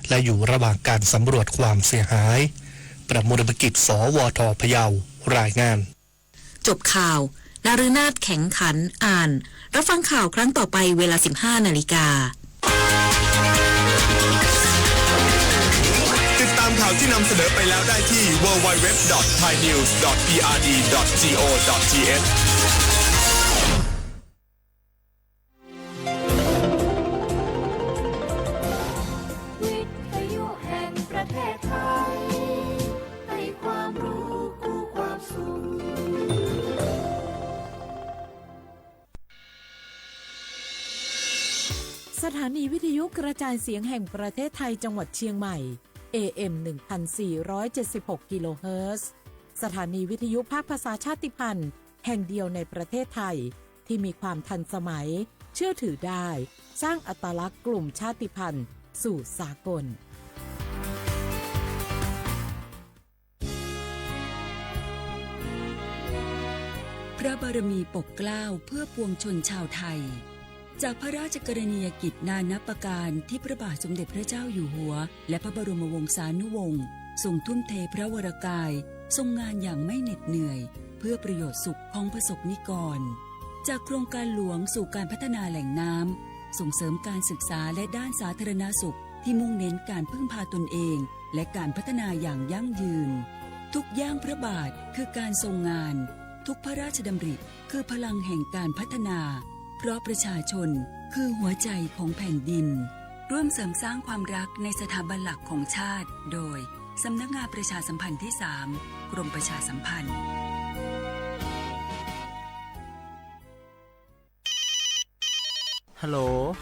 และอยู่ระหว่างการสำรวจความเสียหายประมวลภกิจสวท.พะเยารายงานจบข่าวนาฤนาถแข็งขันอ่านรับฟังข่าวครั้งต่อไปเวลา 15 นาฬิกาติดตามข่าวที่นำเสนอไปแล้วได้ที่ www.thainews.prd.go.thสถานีวิทยุกระจายเสียงแห่งประเทศไทยจังหวัดเชียงใหม่ AM 1476 กิโลเฮิรตซ์สถานีวิทยุภาคภาษาชาติพันธุ์แห่งเดียวในประเทศไทยที่มีความทันสมัยเชื่อถือได้สร้างอัตลักษณ์กลุ่มชาติพันธุ์สู่สากลพระบารมีปกเกล้าเพื่อปวงชนชาวไทยจากพระราชกรณียกิจนานับประการที่พระบาทสมเด็จพระเจ้าอยู่หัวและพระบรมวงศานุวงศ์ทรงทุ่มเทพระวรกายทรงงานอย่างไม่เหน็ดเหนื่อยเพื่อประโยชน์สุขของประสบนิกรจากโครงการหลวงสู่การพัฒนาแหล่งน้ำส่งเสริมการศึกษาและด้านสาธารณสุขที่มุ่งเน้นการพึ่งพาตนเองและการพัฒนาอย่างยั่งยืนทุกย่างพระบาทคือการทรงงานทุกพระราชดำริคือพลังแห่งการพัฒนาเพราะประชาชนคือหัวใจของแผ่นดินร่วมเสริมสร้างความรักในสถาบันหลักของชาติโดยสำนักงานประชาสัมพันธ์ที่ 3 กรมประชาสัมพันธ์ฮัลโหล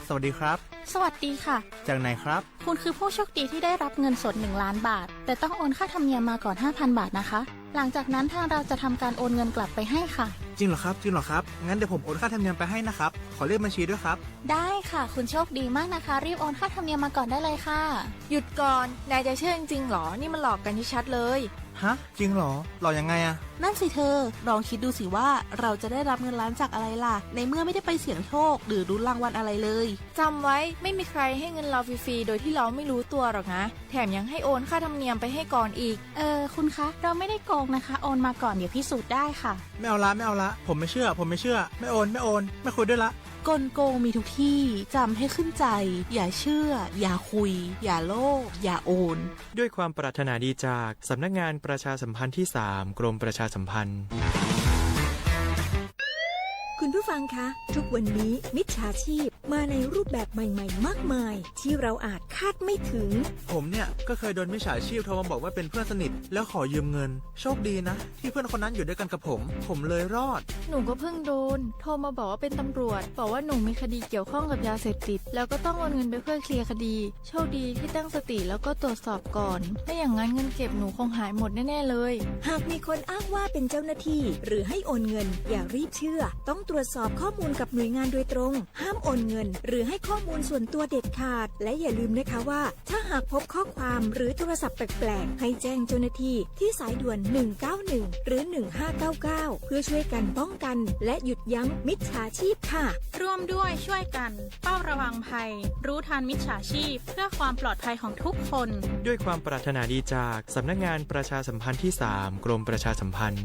สวัสดีครับสวัสดีค่ะจากไหนครับคุณคือผู้โชคดีที่ได้รับเงินสด1 ล้านบาทแต่ต้องโอนค่าธรรมเนียมมาก่อน 5,000 บาทนะคะหลังจากนั้นทางเราจะทำการโอนเงินกลับไปให้ค่ะจริงเหรอครับงั้นเดี๋ยวผมโอนค่าธรรมเนียมไปให้นะครับขอเลขบัญชีด้วยครับได้ค่ะคุณโชคดีมากนะคะรีบโอนค่าธรรมเนียมมาก่อนได้เลยค่ะหยุดก่อนนายจะเชื่อจริงๆหรอนี่มันหลอกกันชัดเลยฮะจริงเหรอหลอกยังไงอะนั่นสิเธอลองคิดดูสิว่าเราจะได้รับเงินล้านจากอะไรล่ะในเมื่อไม่ได้ไปเสี่ยงโชคหรือลุ้นรางวัลอะไรเลยจำไว้ไม่มีใครให้เงินเราฟรีๆโดยที่เราไม่รู้ตัวหรอกนะแถมยังให้โอนค่าธรรมเนียมไปให้ก่อนอีกคุณคะเราไม่ได้โกงนะคะโอนมาก่อนเดี๋ยวพิสูจน์ได้ค่ะไม่เอาละผมไม่เชื่อไม่โอนไม่คุยด้วยละกลโกงมีทุกที่จำให้ขึ้นใจอย่าเชื่ออย่าคุยอย่าโลภอย่าโอนด้วยความปรารถนาดีจากสำนักงานประชาสัมพันธ์ที่ 3 กรมประชาสัมพันธ์คุณผู้ฟังคะทุกวันนี้มิจฉาชีพมาในรูปแบบใหม่ๆมากมายที่เราอาจคาดไม่ถึงผมเนี่ยก็เคยโดนมิจฉาชีพโทรมาบอกว่าเป็นเพื่อนสนิทแล้วขอยืมเงินโชคดีนะที่เพื่อนคนนั้นอยู่ด้วยกันกับผมเลยรอดหนูก็เพิ่งโดนโทรมาบอกว่าเป็นตำรวจบอกว่าหนูมีคดีเกี่ยวข้องกับยาเสพติดแล้วก็ต้องโอนเงินไปเพื่อเคลียร์คดีโชคดีที่ตั้งสติแล้วก็ตรวจสอบก่อนไม่อย่างนั้นเงินเก็บหนูคงหายหมดแน่ๆเลยหากมีคนอ้างว่าเป็นเจ้าหน้าที่หรือให้โอนเงินอย่ารีบเชื่อต้องตรวจสอบข้อมูลกับหน่วยงานโดยตรงห้ามโอนเงินหรือให้ข้อมูลส่วนตัวเด็ดขาดและอย่าลืมนะคะว่าถ้าหากพบข้อความหรือโทรศัพท์แปลกๆให้แจ้งเจ้าหน้าที่ที่สายด่วน191หรือ1599เพื่อช่วยกันป้องกันและหยุดยั้งมิจฉาชีพค่ะร่วมด้วยช่วยกันเฝ้าระวังภัยรู้ทันมิจฉาชีพเพื่อความปลอดภัยของทุกคนด้วยความปรารถนาดีจากสำนักงานประชาสัมพันธ์ที่ 3 กรมประชาสัมพันธ์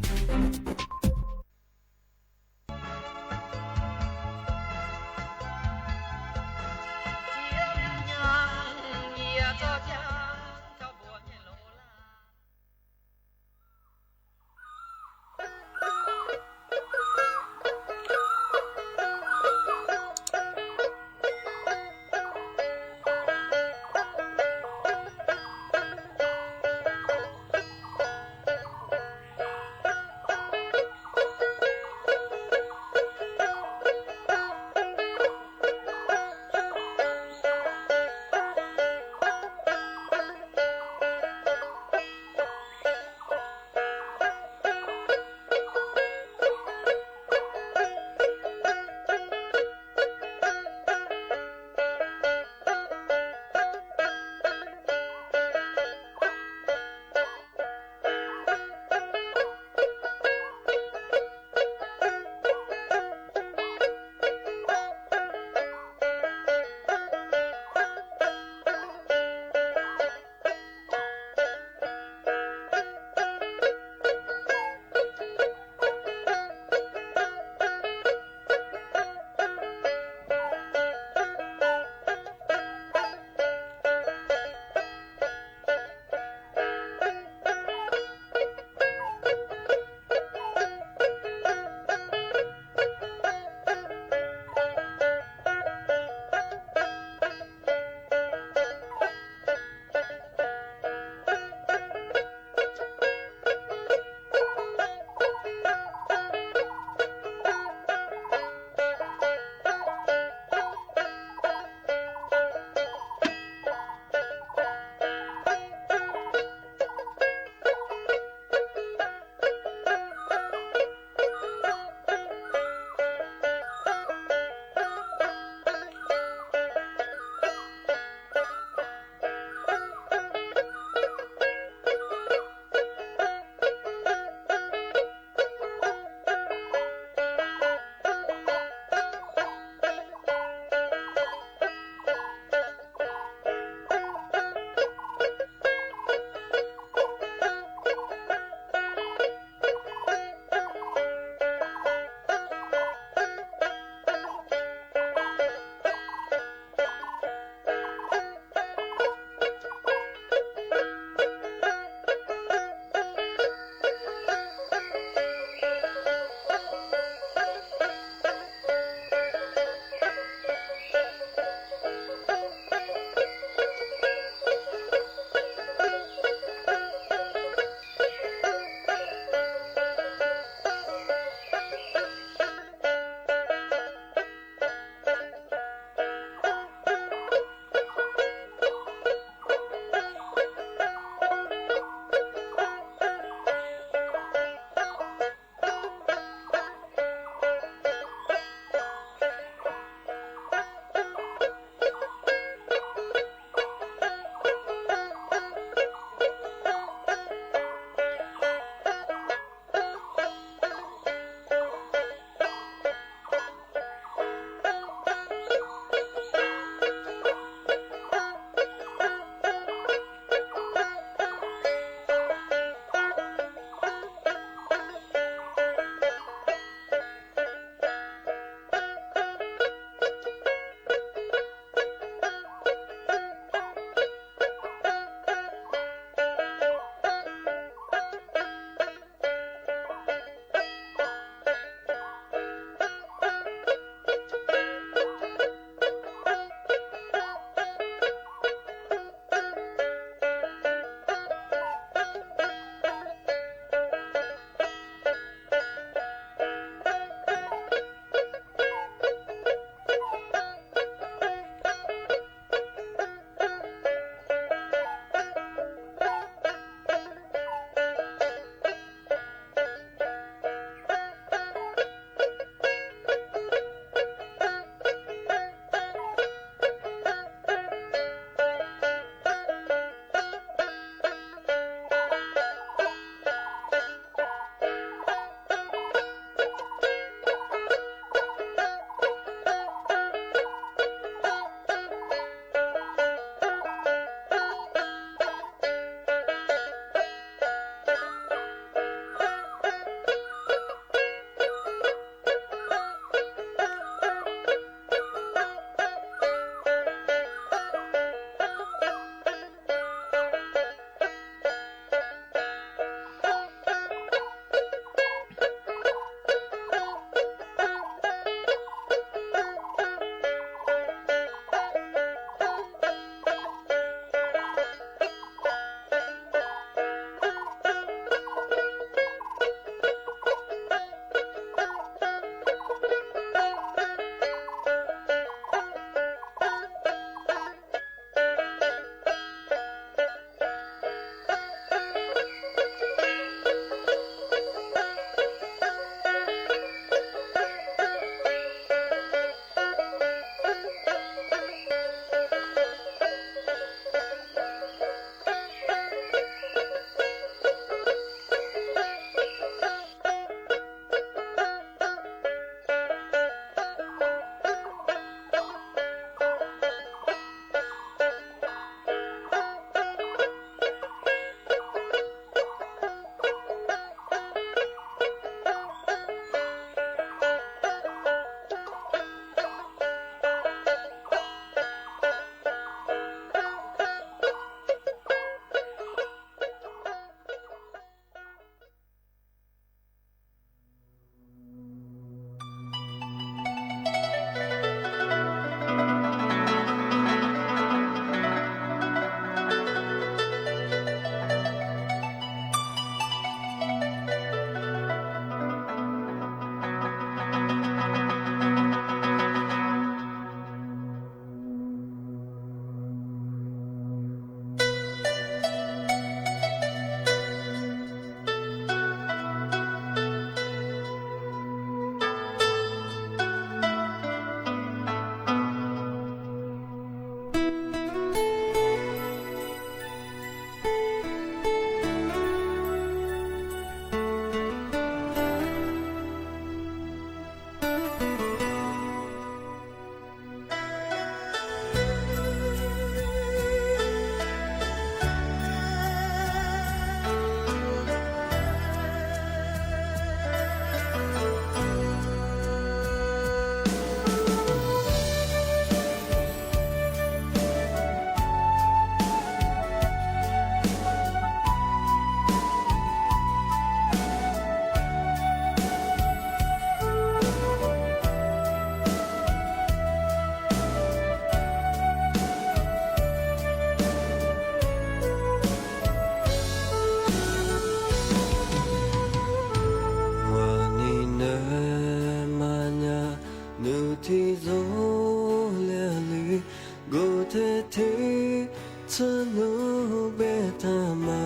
betama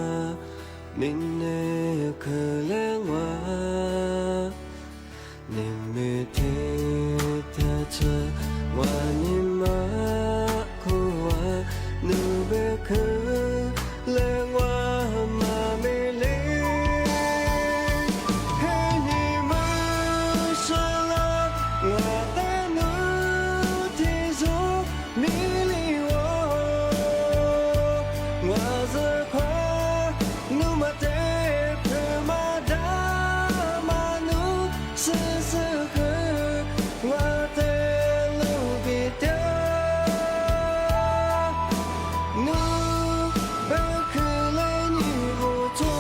minne kelengwa nimete tacha wanima kuwa nube kelengwa mamele henima shala ngatanu tizo miliwo ngazakwa numate pemada manu seseke ngate lubita nu bekeleni uto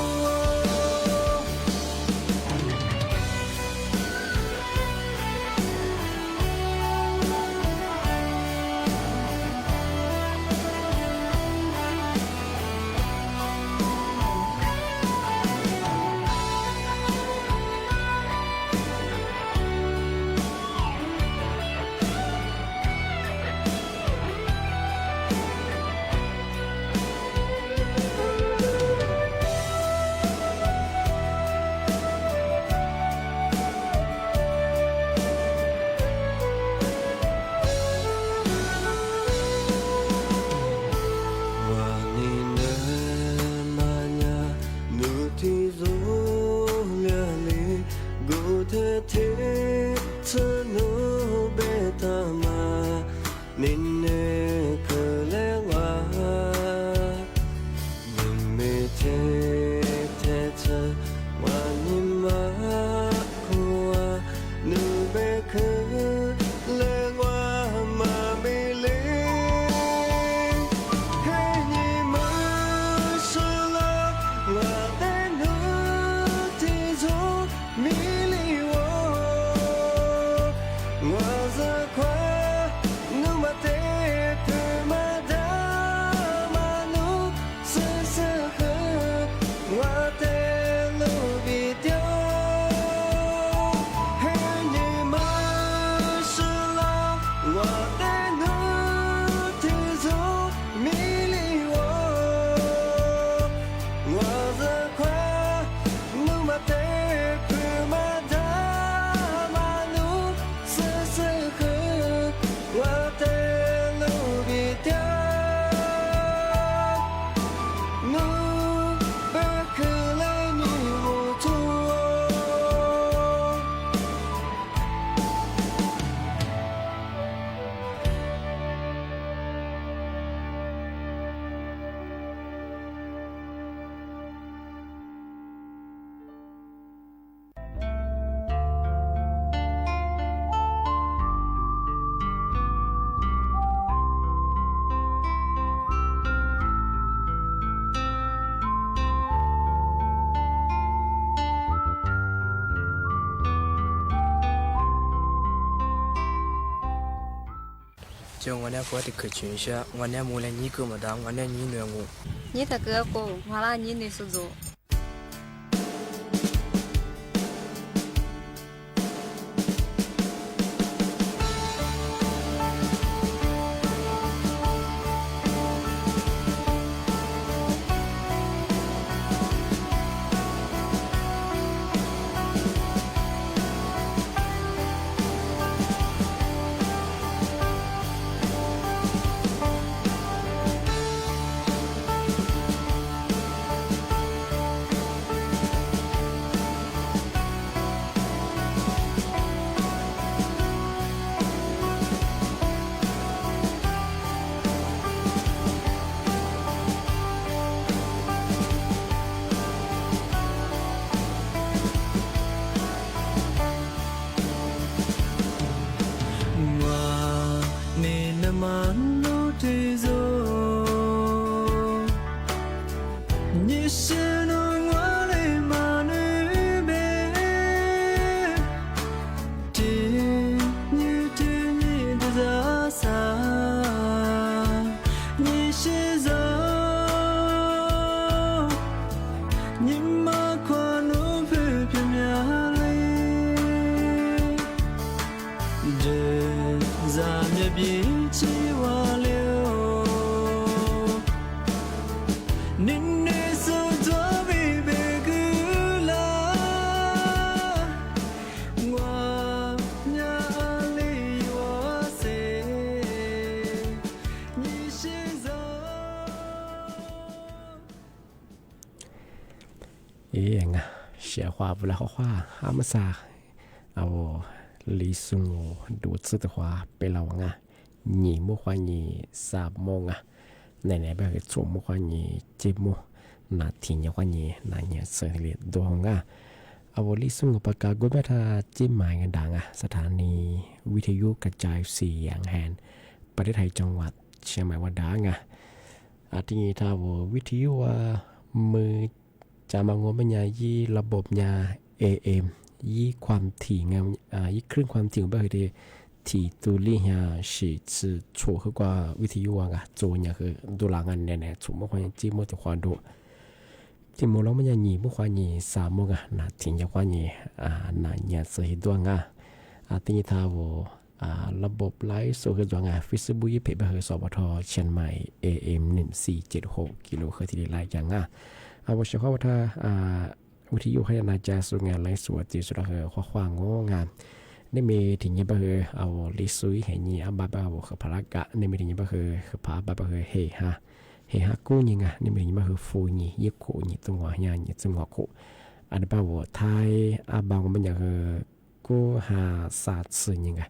就我那伙的去群下，我那木来你哥么当，我那你暖我。你的哥哥，我拉你的是做。别起瓦流， 니네 소도 비비그라 와냐리와세 니시소 啊，写话不来好话，阿么啥，我李松我读字的话，被老王啊，你莫话你啥梦啊，奶奶别个做莫话你节目，那听的话你那也是里多啊，我李松我ประกาศกูไม่ท่าจิ้มหมายกันดังอ่ะสถานีวิทยุกระจายเสียงแห่งประเทศไทยจังหวัดเชียงใหม่ว่าดังอ่ะที่นี่ถ้าว่าวิทยุว่ามือจะมางงเป็นยายี่ระบบยา AM ยี่ความถี่งามยี่คลื่นความถี่ของแบบที่ที่ตัวลี่ยาสิ是错คือกว่าวิทยุอ่ะโจเนี่ยคือดูหลังอันเนี่ยๆสมมติว่าจีมตัวความดูจีมเราไม่ยาหนีไม่ความหนีสามโมงน่ะถึงจะความหนีน่ะเนี่ยเสียดวงที่นี่ถ้าว่าระบบไลฟ์สดคือดวงFacebook ยี่เพจแบบสบทเชียงใหม่ AM 1476กิโลเฮิรตซ์ที่ไลฟ์อย่าง我想话他วิทยุให้นาจาสุงานไลฟ์สดที่สุดคือข้อความงานนี่มีถึงยังบ่คือเอาลิซุยเห็นนี่บาบาบ่คือพลักกะนี่มีถึงยังบ่คือพาบาบาคือเฮฮากูนี่ไงนี่มีถึงยังบ่คือฟูนี่ยิกูนี่ตัวหัวญานี่ตัวหัวกูอันนี้บ่ว่าไทยบางมันอย่างคือกูหาศาสตร์สื่อนี่ไง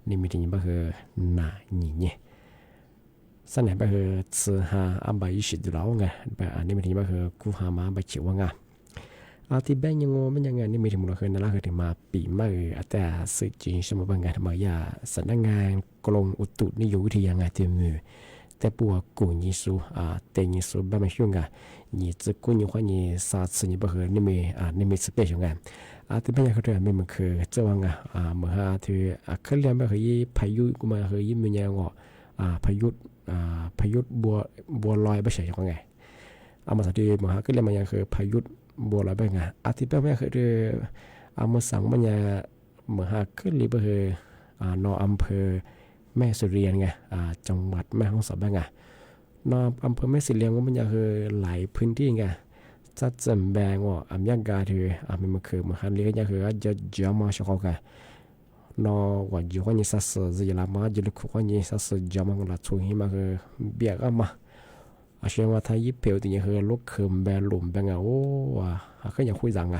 นี่มีถึงยังบ่คือน่ะนี่สนามไปคือซื้อหาอันใบยี่สิบดอลลาร์ไงแบบอันนี้ไม่ถึงไปคือกู้หามาใบเฉียวไงที่แบงก์ยังงงมันยังไงนี่ไม่ถึงมูลค่านั่นแหละคือถึงมาปีมาแต่สื่อจริงสมมติว่าไงทำไมสำนักงานกรมอุตุนิยมวิทยาไงที่มือแต่ปัวกูนี่สู้แต่นี่สู้แบบไม่ช่วยไงนี่จะกูนี่ว่านี่ศาสตร์นี่ไปคือนี่มีสเปเชียลไงที่แบงก์เขาเรียกมันคือเจ้าว่าไงเมื่อที่เขาเรียกว่าคือพายุกูมาคือยิ่งมีอย่างงอพายุบัวลอยไม่ใช่ยังไงมาสักทีมหาก็เรียกมันยังคือพายุบัวลอยไปไงที่เป็นไม่คือมาสั่งมันยังมหาก็เรียกว่าคือนออำเภอแม่สุเรียนไงจังหวัดแม่ฮ่องสอนไปไงนออำเภอแม่สุเรียนก็มันยังคือหลายพื้นที่ไงจัดจำแบงว่ายังกาที่มันคือมหาเรียกยังคือจะมาชอบกันnó gọi nhiều quan như sát gì làm mà chỉ được quan như sát giờ mà là chuột hi mà cái việc mà xem mà thấy biểu thì như lúc khum bè lùm bè ngầu cái nhà khui rằng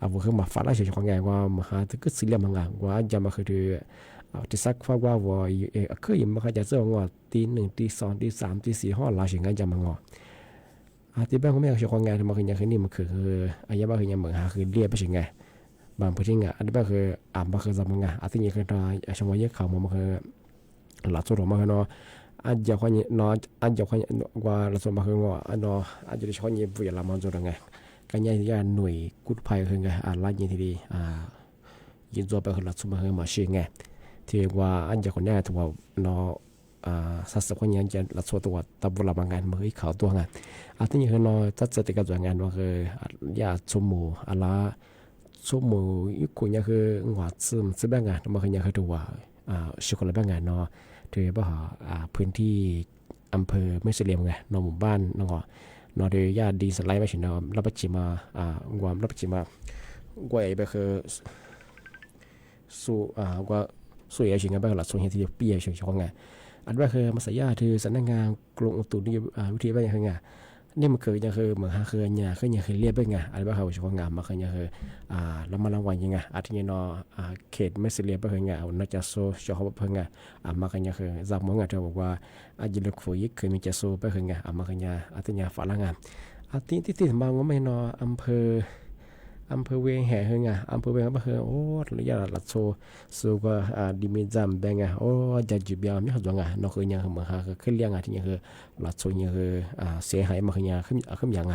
vừa khi mà phát lại cho con ngày qua mà hai thứ cứ xử lý mà qua giờ màคือที่สักฟ้าว่าว่าคือยังไม่เข้าใจเรื่องว่าตีหนึ่งตีสองตีสามตีสี่ห้อหลายสิ่งกันจะมางอที่บ้านเขาไม่เอาcho con ngày màคืออย่างนี้มันคืออันนี้บ้านคืออย่างเหมือนคือเรียบไปสิ่งไงบางพื้นที่อันนี้ก็คือมันคือจำงานที่นี่คือตอนช่วงวันยี่ข่าวมันคือหลักสูตรมันคือเนาะอันเดียวกันเนาะอันเดียวกันว่าหลักสูตรมันคือว่าอันเนาะอันเดียวกันยี่บุญละมันจุดไงการยี่ที่หน่วยกู้ภัยคือไงหลักยี่ที่ดียินตัวไปคือหลักสูตรมันคือมาเชื่อไงที่ว่าอันเดียวกันเนี่ยถือว่าเนาะสัตว์คนยังจะหลักสูตรตัวตับบุญละมันงานมันคือข่าวตัวไงที่นี่คือเนาะจัดติดกับตัวงานว่าคือยาชมูอะไรชั่วโมงยุคนี้คือหัวซึมบ้างไงมันคือยังคือตัวชิคกี้พายบ้างไงเนาะถือว่าพื้นที่อำเภอไม่เสลียมไงนอหมู่บ้านนอโดยญาติดีสไลด์ไม่ใช่เนาะรับประจิมารับประจิมากว่าไอ้แบบคือสู้ว่าสู้ไอ้สิ่งนั้นแบบหลักส่วนที่เปียสิ่งของไงอันแบบคือมาสายาคือสำนักงานกรมอุตุนิยมวิทยาแบบไงนี่มันคือยังคือเหมือนหาคือเนี่ยคือยังคือเรียบไปไงอะไรบ้างเขาชอบงานมาคือยังคือแล้วมาละวันยังไงที่นี่เนาะเขตไม่เสียเรียบไปคือไงน่าจะโซ่ชอบไปไงมาคือยังคือจำมั้งไงเธอบอกว่าจิลคุยคือมีจะโซ่ไปคือไงมาคือยังที่นี่ฝรั่งที่บางว่าไม่เนาะอำเภอเวียงแห่คือไงอำเภอเวียงก็คือโอ้ระยะหลักโซ่ก็ดิมิจำแบงไงโอ้จะจีบยามนี่เขาจังไงเนาะคือยังคือเหมือนหาคือเลี้ยงที่ยังคือหลักโซ่ยังคือเสียหายมาคือยังขึ้นยัง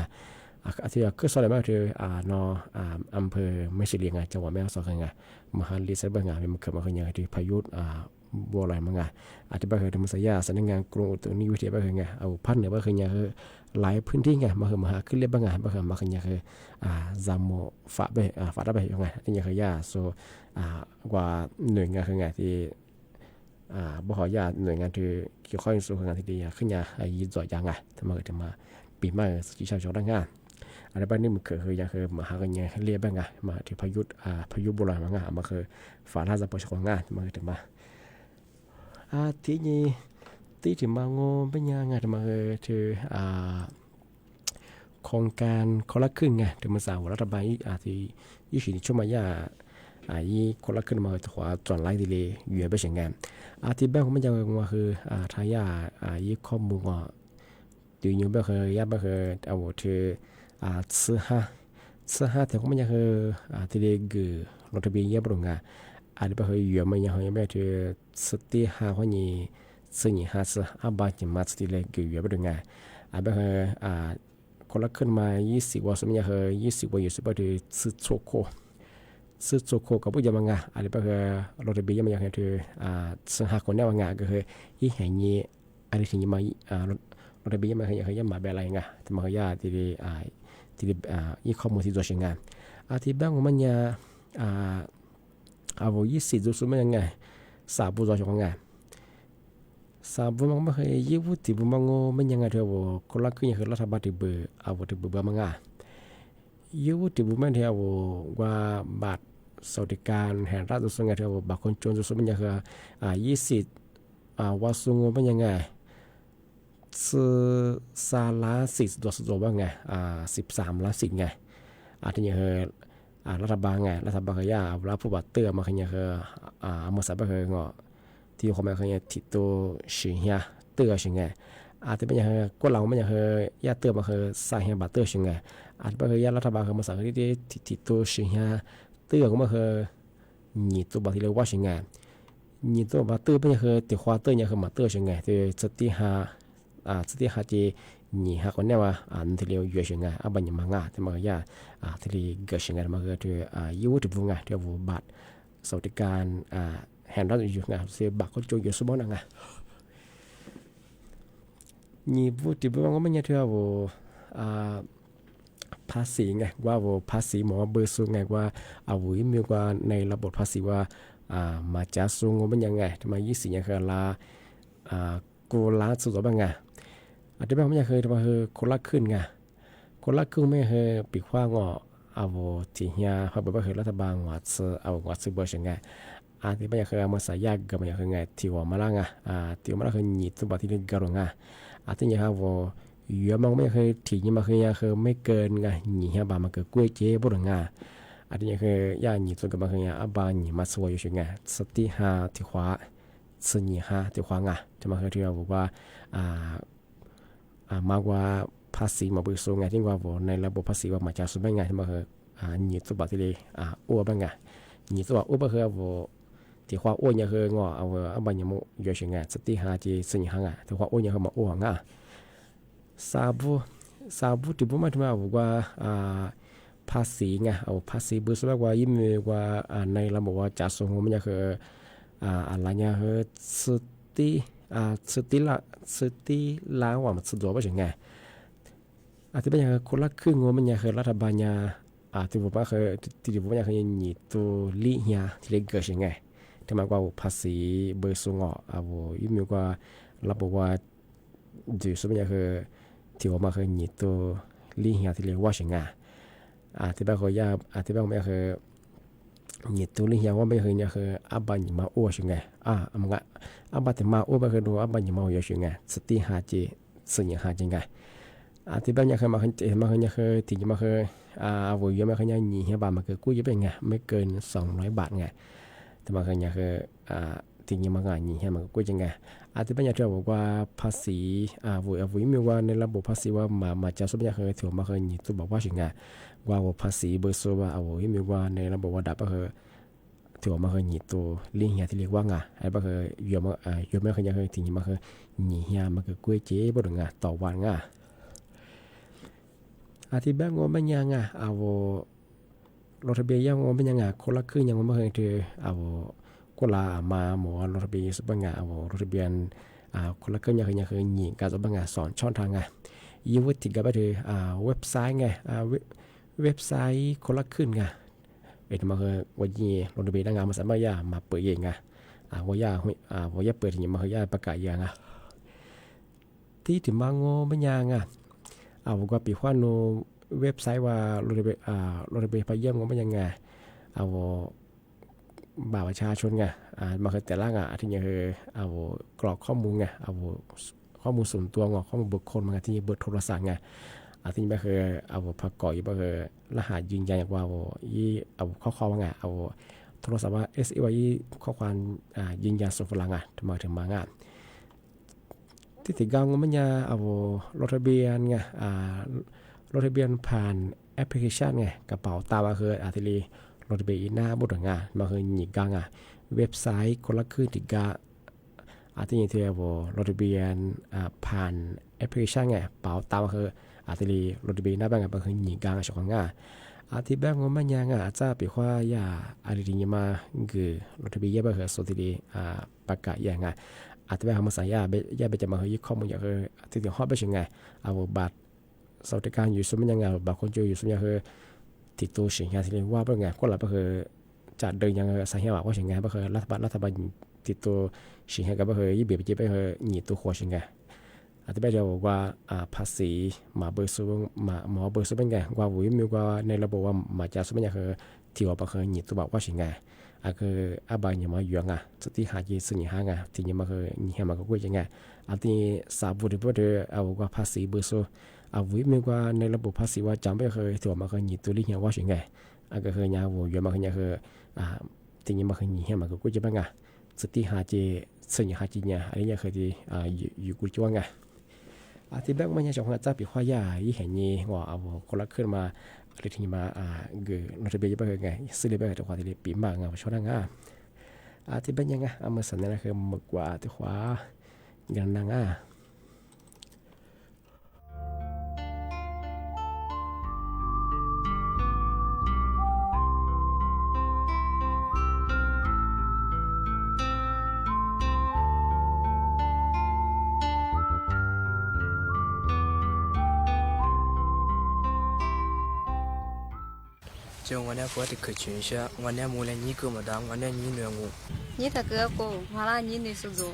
ที่ก็สอนอะไรบ้างคือเนาะอำเภอไม่ใช่เลี้ยงจังหวัดแม่ฮ่องสอนคือไงมหาลิซาเบงเป็นมันคือมาคือยังที่พายุบัวลอยมั้งที่บ้านคือธรรมศาสตร์สำนักงานกรมอุตุนิยมวิทยาบ้านคือไงเอาพันเนี่ยบ้านคือยังคือหลายพื้นที่ไงมาคือมหาขึ้นเรียบบ้างไงบ้างคือมาคือยังคือจำโมฝาได้ไปยังไงที่ยังคือยาโซกว่าหน่วยงานคือไงที่บ่ขอยาหน่วยงานที่เกี่ยวข้องกับงานที่ดีขึ้นยายินจ่อยยังไงทำไมถึงมา ปีใหม่ที่ชาวดังงาอะไรบ้างนี่มันคือยังคือมาหากันยังเรียบบ้างไงมาที่พายุโบราณมางามาคือฝาท่าจะปชงงามาถึงมาที่นี่ที่ถึงมาโง่เป็นยังไงมาคือโครงการคนละครึ่งไงถึงมาสาวรัฐบาลที่ยี่สิบชั่วโมงยี่คนละครึ่งมาถือว่าจวนไล่ดีเลยอยู่ไปเฉียงงานที่แบงค์มันจะว่าคือทายายี่ข้อมูลว่าดูอยู่แบบคือย่าแบบคือเอาถือซื้อห้าแต่ก็มันจะคือที่เรียกรถทะเบียนยี่ปรุงแบบคืออยู่มันยังแบบถือสตีห้าคนนี้ซื้อยี่ห้าซื้อบาทจะมาสตีเรียกอยู่ปรุงแบบคือคนละขึ้นมา20วันสมัยคือ20วันอยู่สิบถือซื้อโชโคกับผู้ยามงาแบบคือรถทะเบียนมันยังถือซื้อห้าคนเนี่ยว่างก็คือยี่แห่งนี้อะไรที่มารถทะเบียนมันคือยังมาแบบอะไรไงแต่มันคือยาที่ยี่ข้อมูลที่ตัวเชิงงานที่บ้านของมันเนี่ยเอา20ดูสุดมันยังไงสาบุตัวเชิงงานสาบุมันไม่เคยยี่วุฒิบุมังโง่มันยังไงเถอะคนละคือยังคือรัฐบาลที่เบอร์เอาที่เบอร์มังงายี่วุฒิบุมันเถอะว่าบัตรสวัสดิการแห่งรัฐดูสุดไงเถอะบัตรคนจนดูสุดมันยังคือ20ว่าสุงโง่มันยังไงซื้อ3 ล้านสิทธิ์ตัวบ้างไง13 ล้านสิทธิ์ไงที่ยังคือรัฐบาลไงรัฐบาลก็ย่ารับผู้บาดเจ็บมาคือยังคือมาสับไปคืองอที่เขาไม่คือยังติดตัวสิงห์เตือสิงไงที่เป็นยังคือกเราไม่ยังคือย่าเตือมาคือสายยังบาดเจ็บสิงไงเป็นคือย่ารัฐบาลคือมาสั่งที่ติดตัวสิงห์เตือก็มาคือหนีตัวบาดที่เรียกว่าสิงไงหนีตัวบาดเจ็บเป็นยังคือติดควาเตือยังคือมาเตือสิงไงที่สติหาสติหาจีนี่หาคนเนี่ยว่าที่เรียกอยู่เฉยๆบัญญัติมังงะที่มันก็ยาที่เรียกเกิดเฉยๆมันก็ที่ยูทูบงะที่ว่าบัตรสวัสดิการแห่งรัฐอยู่ไงเสียบัตรก็จะอยู่สมบูรณ์ไงนี่พูดถึงว่ามันเนี่ยที่ว่าภาษีไงว่าภาษีหมอเบอร์สูงไงว่าวิมีว่าในระบบภาษีว่ามาจากสูงมันยังไงทำไมยี่สิบยังคือละกูล้านสุดบ้างไงที่บ้านไม่เคยทำมาคือคนละขึ้นไงคนละขึ้นไม่เคยปีกว้างเอาที่เฮียเขาบอกว่าคือรัฐบาลวัดซื้อเบอร์เฉยไงที่บ้านเคยมาใส่ยากก็ไม่เคยไงที่ว่ามาละไงที่มาละคือหนีตัวบัตรที่เกิดไงที่เนี่ยครับว่าเยอะมากไม่เคยที่นี่มาคือไม่เกินไงหนีเฮียบามาเกิดกล้วยเจ๊บุรุษไงที่เนี่ยคือย่าหนีตัวกับมาคือเนี่ยบาหนีมาสวยอยู่เฉยไงสติหาที่ขวาซึ่งยี่ห้าที่ขวางจะมาคือที่เราบอกว่ามากกว่าภาษีมาบริสุทธิ์ไงที่ว่าในระบบภาษีว่ามาจากสุดไงที่มาคือหนีตัวบัตรที่เลยอ้วนบ้างไงหนีตัวอ้วนก็คือที่ขวาอ้วนยังคืองเอาบัญญัติมุเยอะเฉยไงสติหาจีซึ่งยี่ห้าที่ขวาอ้วนยังคือมาอ้วนซาบุที่ผมมาที่มาบอกว่าภาษีไงเอาภาษีบริสุทธิ์ว่ายิ่งมีว่าในระบบว่าจากส่งมันยังคืออะไรเนี่ยคือสติล้างว่ามันสะดวกไปยังไงที่เป็นอย่างคนละครึ่งว่ามันยังคือรัฐบาลเนี่ยที่ผมว่าคือที่ผมว่าคือหนีตัวลีเฮียที่เกิดยังไงที่มันว่าภาษีเบอร์สูงยิ่งมีว่าระบบว่าจุดสุดมันคือที่ผมว่าคือหนีตัวลีเฮียที่เรียกว่ายังไงที่เป็นคนยากที่เป็นไม่คือนี่ตัวนี้ยังว่าไม่เคยเนี่ยคือบัญญัติมาอ้วนใช่ไงมันก็บัญญัติมาอ้วนไม่เคยดูบัญญัติมาเยอะใช่ไงสติหาจีสิ่งหาจริงไงที่บ้านเนี่ยเคยมาเคยเนี่ยคือที่มาเคยวัยไม่เคยเนี่ยหนีเฮียบามาคือกู้เยอะไปไงไม่เกิน200 บาทไงแต่มาเคยเนี่ยคือที่นี่มาไงหนีเฮียมันกู้จริงไงที่บ้านเนี่ยที่บอกว่าภาษีวัยมีว่าในระบบภาษีว่ามาจากสุดเนี่ยเคยถือมาเคยหนีตัวบอกว่าใช่ไงว่าภาษีเบอร์โซว่าที่มีว่าในระบบว่าดับก็คือถือว่ามาเคยหนีตัวลิงเฮียที่เรียกว่าไงไอ้ก็คือเยอะไม่เคยยังเคยถึงมาเคยหนีเฮียมาคือกล้วยเจ๊บ่ถึงต่อวันไงที่บ้านงอไม่ยังรถทะเบียนยังงอไม่ยังคนละครึ่งยังไม่เคยถือก็ลามาหมอรถทะเบียนสุดบ้างรถทะเบียนคนละครึ่งยังเคยหนีการสุดบ้างสอนช่องทางยี่วุฒิกับไปถือเว็บไซต์เว็บไซต์คนละครึ่งมาคือวันนี้รถทะเบียนงานมาสามารถมาเปิดเองว่าเปิดที่มาคือย่าประกาศยังที่ถึงมางอไม่ยัง เอาก็ปีว่าโนเว็บไซต์ว่าโรถเบไปเยี่ยมก็ไม่ยังไงเอาบัตรประชาชนไงมาคือแต่ละไงที่ยังคือเอากรอกข้อมูลไงเอาข้อมูลส่วนตัวงอข้อมูลบุคคลมาที่เบอร์โทรศัพท์ไงที่นี่ก็คือเอาประกอบอีกก็คือรหัสยืนยันอย่างว่าเอาข้อความว่าไงเอาโทรศัพท์ว่า SEY ข้อความยืนยันส่งฝรั่งไงถึงมางานที่ติดกาวมันจะเอารถทะเบียนไงรถทะเบียนผ่านแอปพลิเคชันไงกระเป๋าตาว่าคือที่รีรถทะเบียนหน้าบุตรงานมาคือหนีกางเว็บไซต์คนละครึ่งติดกาที่นี่ที่รถทะเบียนผ่านแอปพลิเคชันไงเป๋าตาว่าคือที่รีรถทะเบียนหน้าบ้านไงมาคือหนีกางช่องงาที่แบงก์มันยังจะปีว่าอย่าอะไรดีมาคือรถทะเบียนมาคือสุดที่รีประกาศอย่างไงที่แบงก์มาใส่ย่าไปจะมาคือยึดข้อมูลอย่างคือที่เดี๋ยวฮอตไปยังไงเอาบัตรสวัสดิการอยู่ส่วนมันยังไงบางคนจะอยู่ส่วนยังคือติดตัวสิ่งที่เรียกว่าเป็นไงก็หลับก็คือจะเดินยังสาเหตุว่าสิ่งไงก็คือรัฐบาลติดตัวสิ่งที่ก็คือยี่เบียบจีไปคือหนีตัวหัวสิ่งไงที่แบงก์จะบอกว่าภาษีมาเบอร์สูงมาหมอเบอร์สูงเป็นไงว่าวิมีว่าในระบบว่ามาจากส่วนมันยังคือที่ว่าคือหนีตัวบอกว่าสิ่งไงคือบางอย่างมาอยู่ไงสุดที่หาจีสิ่งหาไงที่ยังมาคือหนีให้มาก็กุ้ยยังไงที่สาบุตรเพื่อเอาว่าภาษีเบอร์สูงวิมีว่าในระบบภาษีว่าจำไม่เคยตัวมาเคยหนีตัวลิงว่าสิ่งไงก็เคยยาวอยู่มาเคยคือที่ยังมาเคยหนีให้มาก็กุ้ยจะบ้างไงสุดที่หาจีสิ่งหาจีเนี่ยอันนี้ยังเคยที่อยู่กุ้ยจ้วงไงที่แบงก์มันยังจงหาจับปีข้อยายี่เห็นยี่ว่าเอาคนละขึ้นมาอะไรที่มาเกิดนอตเบย์จะไปไงซื้อเลยไปแต่ความที่ปีมากไงชอบนั่งที่แบงก์ยังไงเอามาสั่นนั่นคือหมึกว่าที่ขวาอย่างนั่ง我那过的可全下，我那木来你哥么当，我那你娘我。你他哥哥，完了你那是走。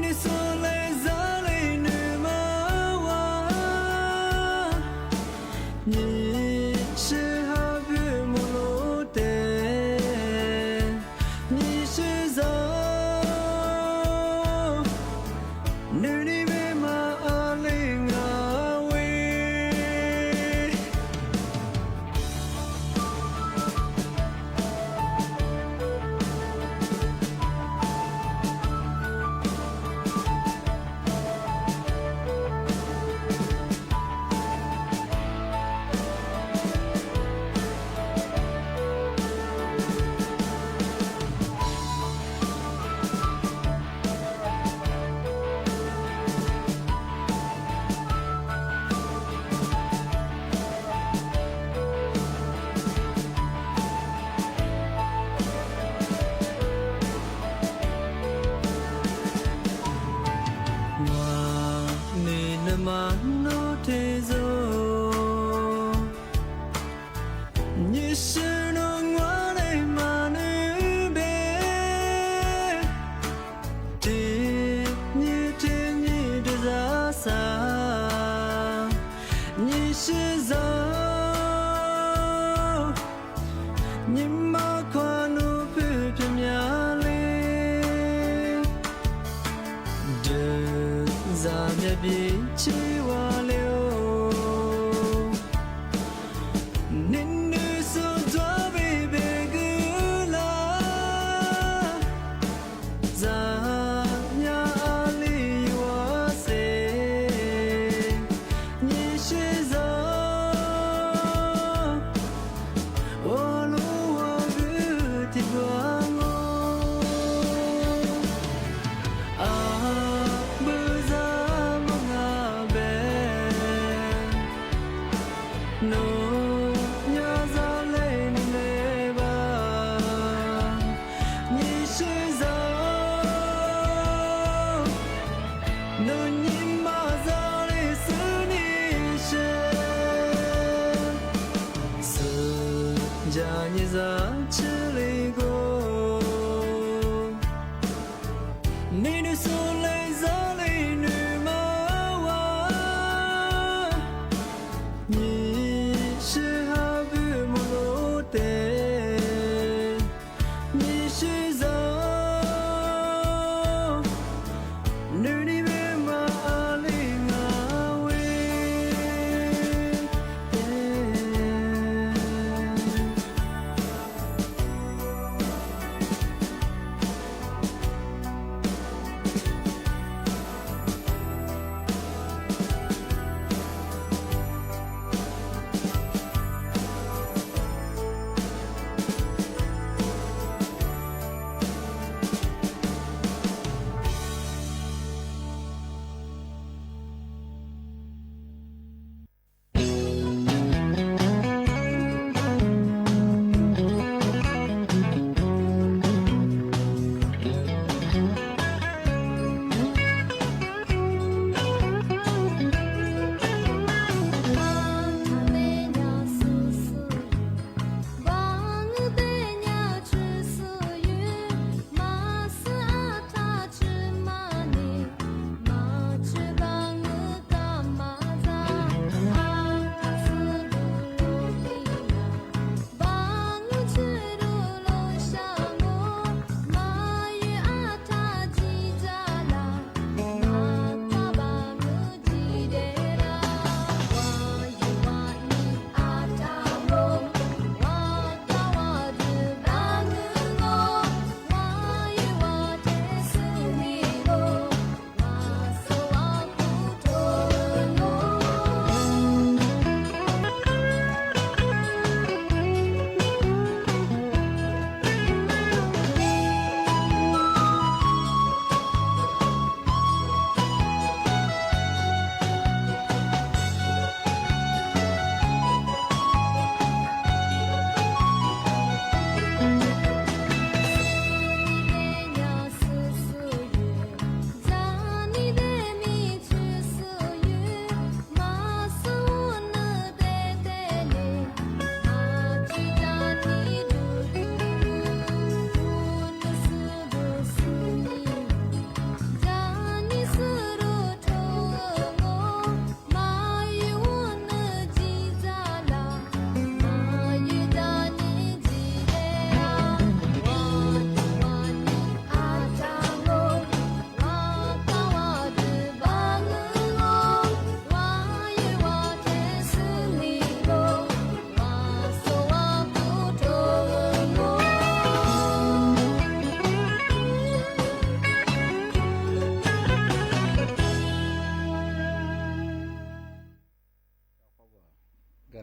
你说你别骂阿里阿威。你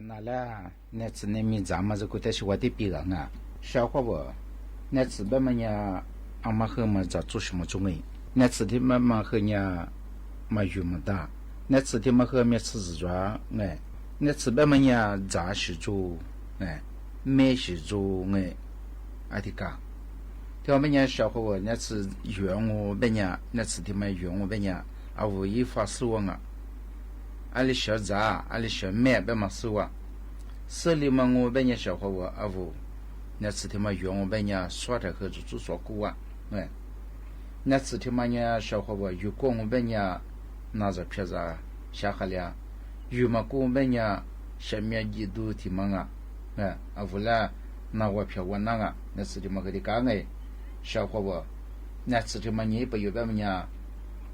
那了，那次那米咱们这个但是我的别人啊，小伙不，那次别么呀，俺们和么在做什么中诶？那次的么么和呀，么有么大？那次的么和么吃自抓哎，那次别么呀，杂是做哎，美是做哎，阿的讲。条么呀，小伙不，那次原我别呀，那次的么原我别呀，啊，无意发死亡啊。阿里小杂，阿里小麦别嘛死亡，死里嘛我别人小伙我阿无，那次他妈用我别人耍的和做耍过啊，哎，那次他妈呢小伙我如果我别人拿着片子下下来，如嘛过我别人下面一度提嘛啊，哎，阿无啦拿我票我那个，那次他妈和你讲哎，小伙我，那次他妈你不有别人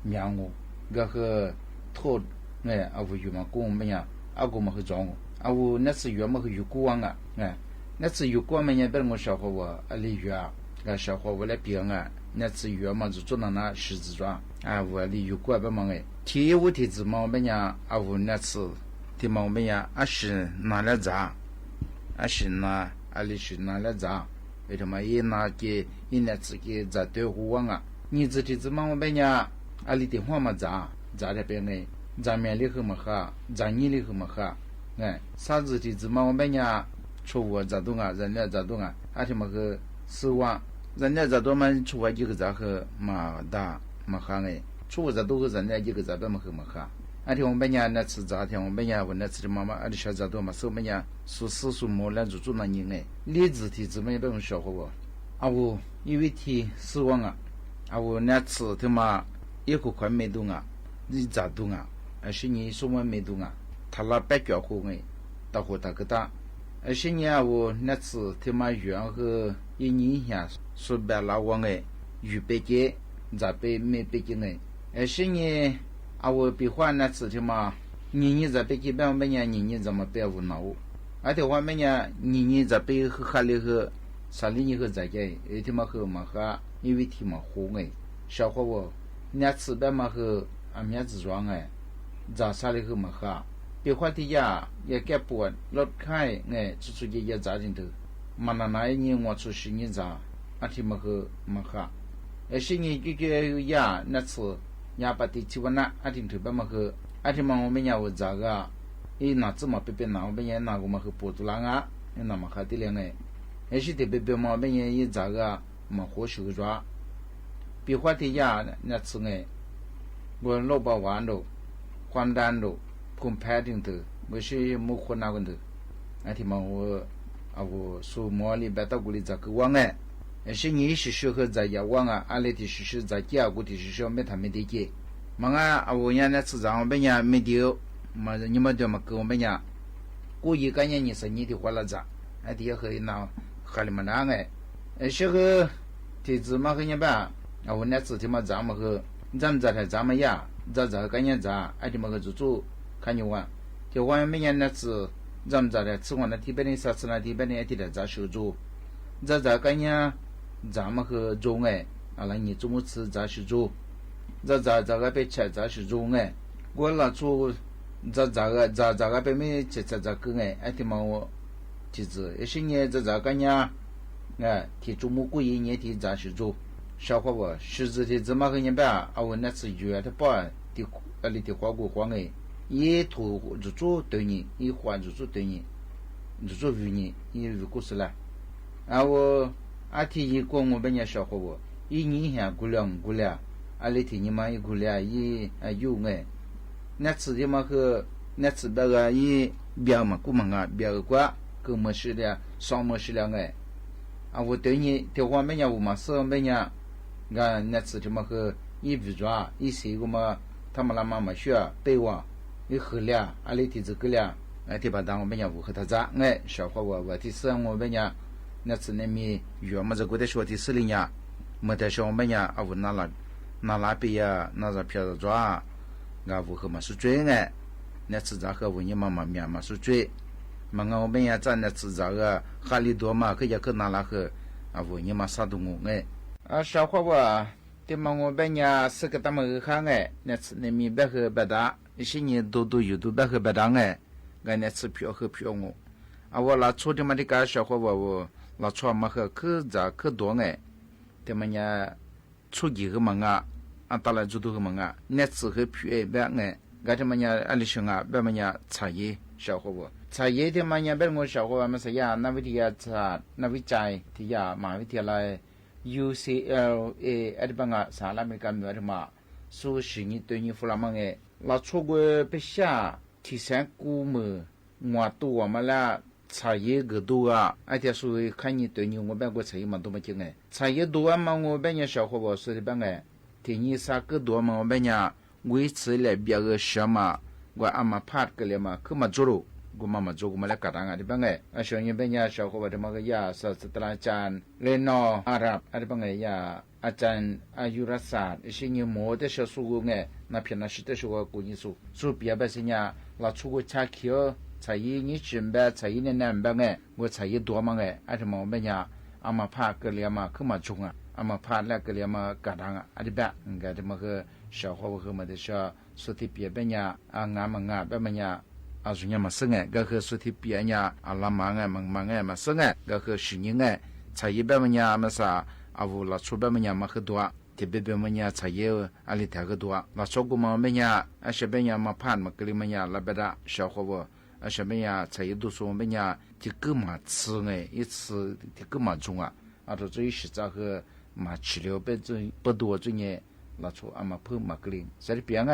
苗我，个和拖。哎，阿无有嘛过我们呀，阿哥嘛去找我，阿无那次月嘛去有过往啊，哎，那次有过嘛呀，别我小伙我阿里月啊，小伙我来编啊，那次月嘛就做那十字状，啊我里有过别嘛哎，第五天子嘛我们呀，阿无那次，天嘛我们呀，阿是拿来砸，阿是拿阿里是拿来砸，为什么也拿给一那次给砸对户王啊？你这天子嘛我们呀，阿里电话嘛砸的别哎。咱面里和么哈，咱你里和么哈，哎，啥子的子嘛我们呀，出我咋动啊，人家咋动啊，而且么个死亡，人家咋动嘛，出我一个咋和嘛大么哈哎，出我咋都和人家一个咋别么和么哈，而且我们呀那次咋天我们呀我那次的妈妈，而且小咋动嘛，是我们呀说死说没来就做那人哎，理智的子嘛也不用小伙我，啊我因为提死亡啊，啊我那次他妈一个块没动啊，你咋动啊？而且你说我没动啊，他那白脚货哎，大伙大个大。而且你我那次他妈原和一年前说白了我哎，预备给咋被没备给哎。而且你我比话那次他妈，你咋被给别么呀？你怎么别无脑？而且话么呀？你咋被和哈里和啥里你和在个？他妈和嘛哈，因为他妈火哎，小伙我那次别嘛和俺面子装哎。咋啥里去么哈？别话的呀，也该播老开哎，出也咋人头？嘛那一年我出10年咋？阿提么个么哈？而且你这个呀，那次呀把地气温那阿提头把么个，阿提嘛我们呀我咋个？那怎么别拿我们也拿个么个波多lang啊？那么哈的了哎，而且特别嘛我们也咋个么好手抓？别话的呀，那次哎，我老把玩了。换单了，碰拍定头，我是没换那个头，而且嘛我说毛里白到过里咋个玩哎，而且你是适合在家玩啊，阿里的是在家过的是没他没得给，嘛我伢那次让我们伢没丢，嘛你们对嘛给我们伢，过一个年你是你的花了咋，而且和那哈里嘛那哎，而且个体质嘛和你吧，我那次他妈咱们和咱们咱们呀。咋个年咋？而且么个做看你玩，就玩每年那次，咱们咋的？吃完了提别人啥吃了提别人提的咋收做？咋个年咱们和做哎，阿拉你怎么吃咋去做？咋个别吃咋去做哎？我那做咋个别没吃咋个哎？而且么我其实有些年咋个年哎，提做么过一年提咋去做？小伙我实质的怎么个年吧？我那次约的包的里的花果花哎，一头就做对你，一花就做对你，就做鱼你，一鱼故事了。我提一个我们家小伙我一年前过了，里提你妈一过了一有哎，那次的嘛和那次那个一别嘛过嘛别个瓜跟么事的双么事了哎，我对你对我们家我嘛是我们家。那次他妈和一比抓一谁个嘛，他们那妈妈学背我，一喝了，阿里提这个了，提把当我们家屋和他咋哎，小伙我提是我们家那次那米月么子过的说提40年，没得说我们家我拿拉比呀，拿着票子抓，屋和嘛是追哎，那次咋和我你妈妈面嘛是追，嘛我们家咱那次咋个哈里多嘛，可也可拿拉和我你妈啥都我哎。小伙我，对嘛我别人是个他们看哎，那次那米别和别打，一些年都有都别和别打哎，该那吃票和票我，我拉出的嘛的个小伙我拉出嘛和可多哎，他们呀出几个门啊，打来就多个门啊，那吃和票别哎，该他们呀阿里兄啊，别们呀茶叶小伙我。茶叶ที่มันยังเป็นงู小伙มันสยามนักวิทยาศาสตร์นักวิจัยที่ยามหาวิทยาลัย UCLA อันเป็นสหรัฐอเมริกาเหนือที่มาสู้สิ่งนี้ตัวนี้ฝรั่งมันเราช่วยไปเสียที่แสนกูมืองัวตัวมาแล้ว茶叶个多啊，而且属于看你对你我别个茶叶嘛都没进来，茶叶多嘛我别人小伙我说的别个，天你啥个多嘛我别人维持来别个什么，我阿妈怕个了嘛，可嘛做了。กูมาจูกูมาแล้วกระดังอะไรบ้างไงช่วงนี้เป็นยาชาวเขาบอกว่าก็ยาศาสตราจารย์เลนออาหรับอะไรบ้างไงยาอาจารย์อายุรศาสตร์สิ่งนี้หมดแต่ชาวสูงไงนับเป็นนักศิษย์ชาวกูนี่สู้เปียแบบสิ่งนี้เราชูกูชาเขียวใช้ยี่จิมแบบใช้ยี่เนี่ยแบบไงกูใช้ยี่ตัวมั้งไงอะไรมองเป็นยาอามาพาเกลียมาขึ้นมาจุงอ่ะอามาพาแล้วเกลียมากระดังอะไรแบบงั้นที่มันคือชาวเขาคือมันจะชอบสุดที่เปียเป็นยางามแบบมันยาอาจุเนี่ยมาซึ่งก็คือสุดที่เปียเนี่ยอาลามังมังมาซึ่งก็คือสิ่งนี้ใช้แบบมันเนี่ยมาซาอาวุธชุบแบบมันเนี่ยมาคือตัวที่แบบมันเนี่ยใช้อะไรแท้ก็ตัวเราชอบกูมาเป็นเนี่ยอาชีพเป็นเนี่ยมาผ่านมากลีมันเนี่ยละเบดาชาวเขาว่าอาชีพเป็นเนี่ยใช้ดูส่วนเป็นเนี่ยที่กูมาซื้อ一次ที่กูมาจงอาตัว这一时在和มา治疗被这不多这呢เราชอบอามาเพิ่มมากลีใช่เปียง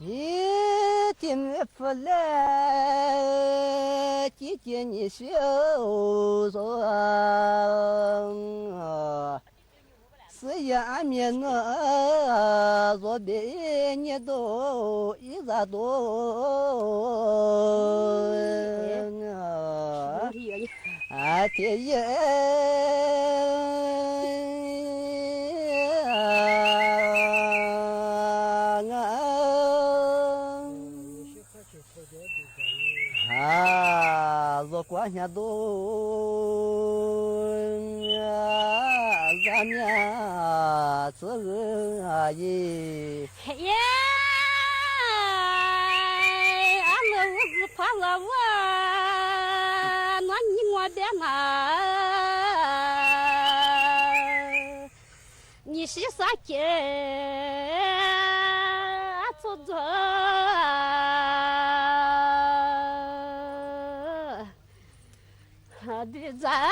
一天不来，几天你休说，是呀面呢，若别你都一咋多啊，天爷。quan nhà tôi ra nhà sơ gì anh là phá là nó như ngoài đen à như xí xa kia cho đi ra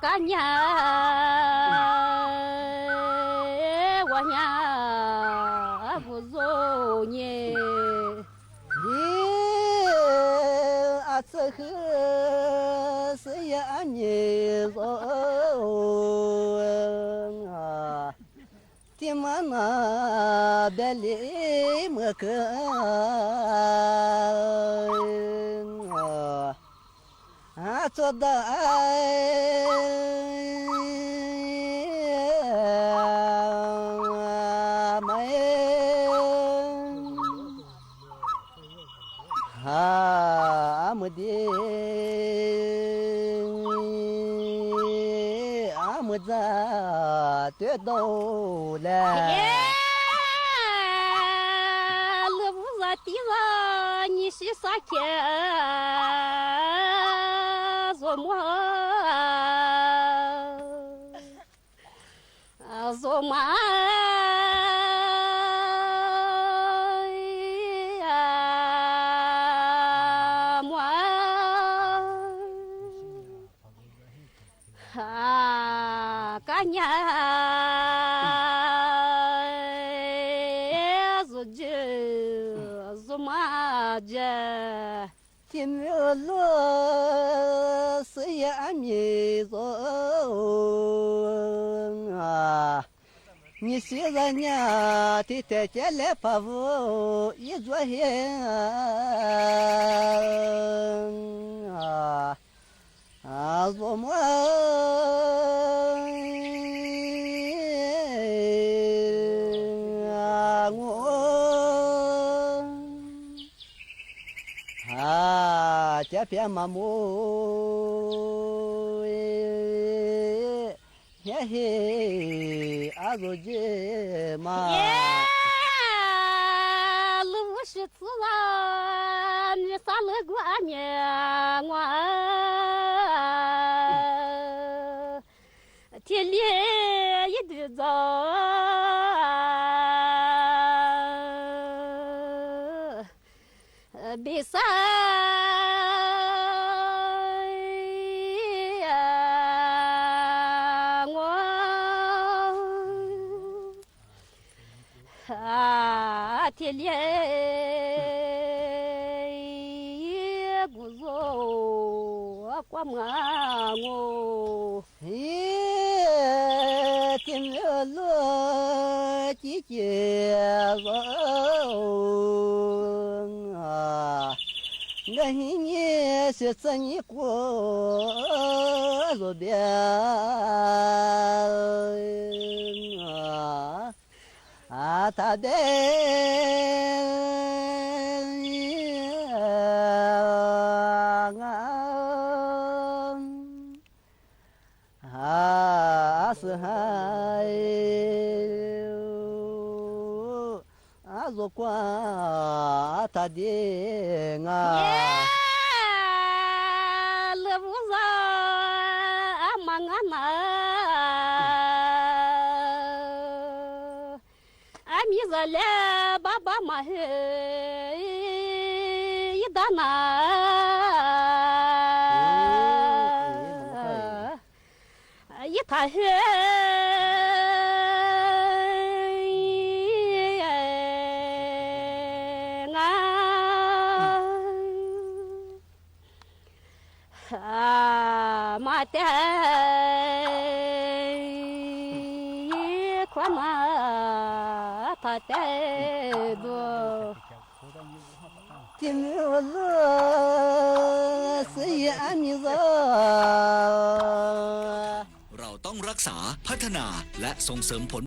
cả nhà qua nhà vô rồi nhé à sơ khứ sơ ya nhé rồi tìm anh để lấy mưa cơn cho đại mày mưa đi mưa ra tuyệt đâu là lướt ra tí ra như xí xa kia rồi mua rồi mà mua cả nhà rồi rồi mà giờ tìm lúa sấy mì rồi你现在呢？天天见来跑步，一坐下做么？我这边嘛木。嘿嘿，阿哥姐嘛，路是自然，你啥了过年我，天里一直走，比赛。天里不走，过马我。天落季节我你是怎你过路边他的是还做光他的乐不着忙米子嘞，爸爸嘛嘿， na y tha he na ma te kwa ma tha te do tìm hiểu sự an như giờ เราต้องรักษาพัฒนาและส่งเสริมผล